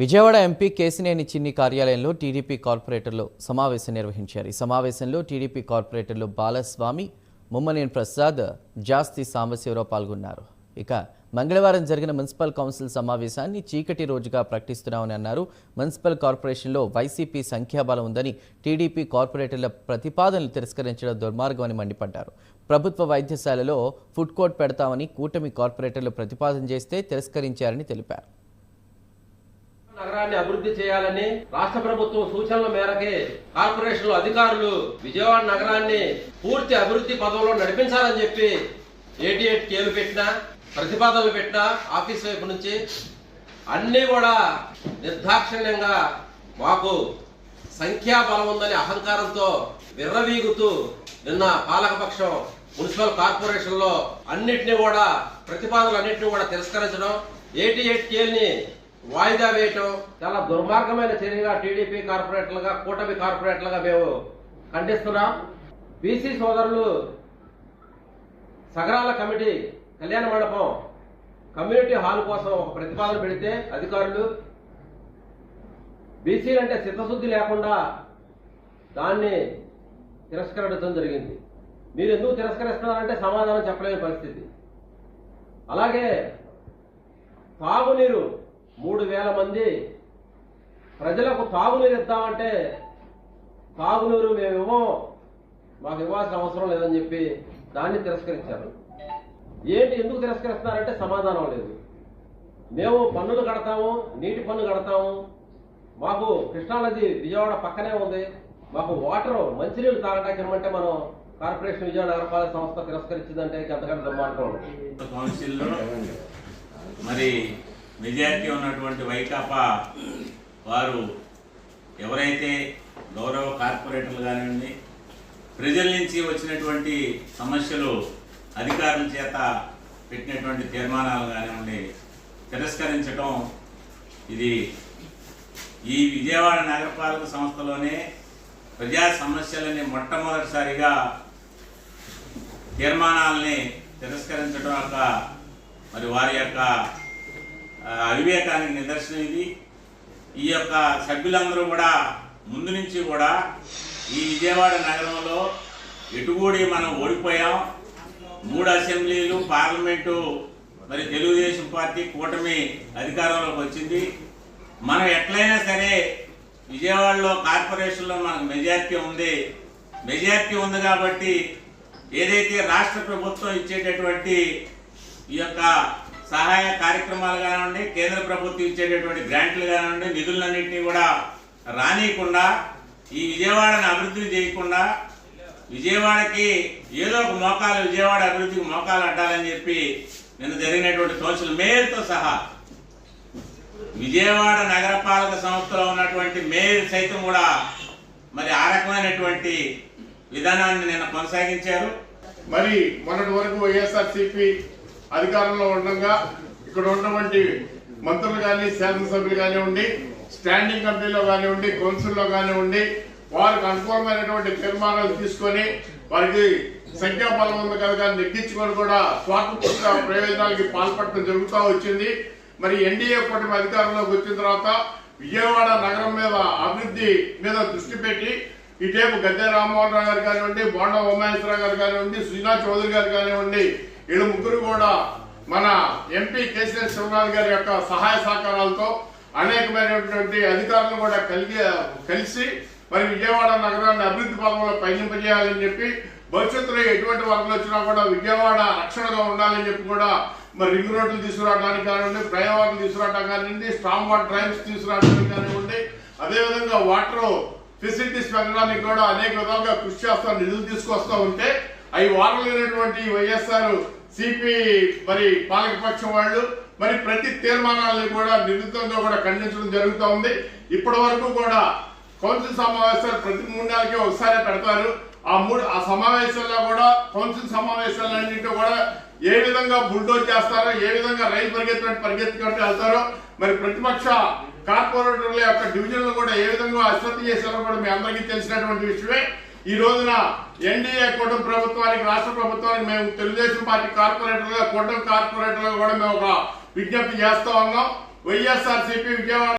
Vijayawada MP Kesineni చిన్ని కార్యాలయంలో TDP కార్పొరేటర్లు సమావేశం నిర్వహించారు. ఈ సమావేశంలో టీడీపీ కార్పొరేటర్లు బాలస్వామి, ముమ్మనేని ప్రసాద్, జాస్తి సాంబశివరావు పాల్గొన్నారు. ఇక మంగళవారం జరిగిన మున్సిపల్ కౌన్సిల్ సమావేశాన్ని చీకటి రోజుగా ప్రకటిస్తున్నామని అన్నారు. మున్సిపల్ కార్పొరేషన్లో వైసీపీ సంఖ్యాబలం ఉందని టీడీపీ కార్పొరేటర్ల ప్రతిపాదనలు తిరస్కరించడం దుర్మార్గమని మండిపడ్డారు. ప్రభుత్వ వైద్యశాలలో ఫుడ్ కోర్ట్ పెడతామని కూటమి కార్పొరేటర్లు ప్రతిపాదన చేస్తే తిరస్కరించారని తెలిపారు. నగరాన్ని అభివృద్ధి చేయాలని రాష్ట్ర ప్రభుత్వం సూచనల మేరకే కార్పొరేషన్ అధికారులు విజయవాడ నగరాన్ని పూర్తి అభివృద్ధి పదంలో నడిపించాలని చెప్పి 88 కేలు పెట్టినా, ప్రతిపాదనలు పెట్టినా ఆఫీస్ వైపు నుంచి అన్ని కూడా నిర్దాక్షిణ్యంగా మాకు సంఖ్యాబలం ఉందని అహంకారంతో విర్రవీగుతూ నిన్న పాలకపక్షం మున్సిపల్ కార్పొరేషన్ లో అన్నిటినీ కూడా ప్రతిపాదనలన్నింటినీ కూడా తిరస్కరించడం, 88 కేల్ని వాయిదా వేయటం చాలా దుర్మార్గమైన చర్యగా టీడీపీ కార్పొరేటర్లుగా, కూటమి కార్పొరేటర్లుగా మేము ఖండిస్తున్నాం. బీసీ సోదరులు సగరాల కమిటీ కళ్యాణ మండపం కమ్యూనిటీ హాల్ కోసం ఒక ప్రతిపాదన పెడితే అధికారులు బీసీలంటే చిత్తశుద్ధి లేకుండా దాన్ని తిరస్కరించడం జరిగింది. మీరు ఎందుకు తిరస్కరిస్తున్నారంటే సమాధానం చెప్పలేని పరిస్థితి. అలాగే తాగునీరు 3000 మంది ప్రజలకు తాగునీరు ఇద్దామంటే తాగునీరు మేము ఇవ్వం, మాకు ఇవ్వాల్సిన అవసరం లేదని చెప్పి దాన్ని తిరస్కరించారు. ఏంటి ఎందుకు తిరస్కరిస్తున్నారంటే సమాధానం లేదు. మేము పన్నులు కడతాము, నీటి పన్ను కడతాము, మాకు కృష్ణానది విజయవాడ పక్కనే ఉంది, మాకు వాటర్ మంచినీళ్ళు తాగడానికి ఇవ్వమంటే మనం కార్పొరేషన్ విజయవాడ నగరపాలక సంస్థ తిరస్కరించిందంటే ఎంతకంటే దుర్మార్గం. కౌన్సిల్లో మరి మెజారిటీ ఉన్నటువంటి వైకాపా వారు ఎవరైతే గౌరవ కార్పొరేటర్లు కానివ్వండి, ప్రజల నుంచి వచ్చినటువంటి సమస్యలు అధికారుల చేత పెట్టినటువంటి తీర్మానాలు కానివ్వండి తిరస్కరించడం, ఇది ఈ విజయవాడ నగరపాలక సంస్థలోనే ప్రజా సమస్యలని మొట్టమొదటిసారిగా తీర్మానాలని తిరస్కరించడం యొక్క మరి వారి యొక్క అవివేకానికి నిదర్శనం ఇది. ఈ యొక్క సభ్యులందరూ కూడా ముందు నుంచి కూడా ఈ విజయవాడ నగరంలో ఎటుగూడి మనం ఓడిపోయాం. 3 అసెంబ్లీలు, పార్లమెంటు, మరి తెలుగుదేశం పార్టీ కూటమి అధికారంలోకి వచ్చింది. మనం ఎట్లయినా సరే విజయవాడలో కార్పొరేషన్లో మనకు మెజారిటీ ఉంది కాబట్టి ఏదైతే రాష్ట్ర ప్రభుత్వం ఇచ్చేటటువంటి ఈ యొక్క సహాయ కార్యక్రమాలు కానివ్వండి, కేంద్ర ప్రభుత్వం ఇచ్చేటటువంటి గ్రాంట్లు కానివ్వండి, నిధులన్నింటినీ కూడా రానియకుండా ఈ విజయవాడను అభివృద్ధిని చేయకుండా విజయవాడకి ఏదో ఒక మోకాలు, విజయవాడ అభివృద్ధికి మోకాలు అడ్డాలని చెప్పి నిన్న జరిగినటువంటి కౌన్సిల్ మేయర్తో సహా విజయవాడ నగరపాలక సంస్థలో ఉన్నటువంటి మేయర్ సైతం కూడా మరి ఆ రకమైనటువంటి విధానాన్ని నిన్న కొనసాగించారు. మరి మొన్నటి వరకు వైఎస్ఆర్సీపీ అధికారంలో ఉండగా ఇక్కడ ఉన్నటువంటి మంత్రులు కానీ, శాసనసభ్యులు కానివ్వండి, స్టాండింగ్ కమిటీలో కానివ్వండి, కౌన్సిల్లో కానివ్వండి, వారికి అనుకూలమైనటువంటి తీర్మానాలు తీసుకొని వారికి సంఖ్యాబలం ఉంది కదా నెగ్గించుకొని కూడా స్వార్థపూర్త ప్రయోజనాలకి పాల్పడటం జరుగుతూ వచ్చింది. మరి ఎన్డీఏ కూటమి అధికారంలోకి వచ్చిన తర్వాత విజయవాడ నగరం మీద అభివృద్ధి మీద దృష్టి పెట్టి ఇటేపు గద్దె రామ్మోహన్ రావు గారు కానివ్వండి, బోండా ఉమామేశ్వరరావు గారు కానివ్వండి, సుజనా చౌదరి గారు కానివ్వండి, వీళ్ళు ముగ్గురు కూడా మన ఎంపీ కేసీఆర్ శివనాథ్ గారి యొక్క సహాయ సహకారాలతో అనేకమైనటువంటి అధికారులను కూడా కలిసి మరి విజయవాడ నగరాన్ని అభివృద్ధి పదంలో పయనింపజేయాలని చెప్పి భవిష్యత్తులో ఎటువంటి వరదలు వచ్చినా కూడా విజయవాడ రక్షణగా ఉండాలని చెప్పి కూడా మరి రింగ్ రోడ్లు తీసుకురావడానికి కానివ్వండి, ఫ్లైఓవర్లు తీసుకురావడానికి కానివ్వండి, స్ట్రాంగ్ వాటర్ డ్రైవ్స్ తీసుకురావడానికి కానివ్వండి, అదేవిధంగా వాటర్ ఫెసిలిటీస్ పెంచడానికి కూడా అనేక విధాలుగా కృషి చేస్తూ నిధులు తీసుకొస్తూ ఉంటే అవి వాడలేనటువంటి వైఎస్ఆర్ సిపి మరి పాలకపక్షం వాళ్ళు మరి ప్రతి తీర్మానాలను కూడా నిర్ణీతంగా కూడా ఖండించడం జరుగుతూ ఉంది. ఇప్పటి వరకు కూడా కౌన్సిల్ సమావేశాలు ప్రతి 3 నెలలకి ఒకసారి పెడతారు. ఆ సమావేశాల్లో కూడా కౌన్సిల్ సమావేశాలన్నింటినీ కూడా ఏ విధంగా బుల్డోజ్ చేస్తారో, ఏ విధంగా రైలు పరిగెత్తుకుంటూ వెళ్తారో, మరి ప్రతిపక్ష కార్పొరేటర్ల యొక్క డివిజన్లు కూడా ఏ విధంగా అశ్రద్ధ చేశారో కూడా మీ అందరికీ తెలిసినటువంటి విషయమే. ఈ రోజున ఎన్డీఏ కూటమి ప్రభుత్వానికి, రాష్ట్ర ప్రభుత్వానికి మేము తెలుగుదేశం పార్టీ కార్పొరేటర్లుగా, కూటమి కార్పొరేటర్లుగా కూడా మేము ఒక విజ్ఞప్తి చేస్తా ఉన్నాం. వైఎస్ఆర్సీపీ విజయవాడ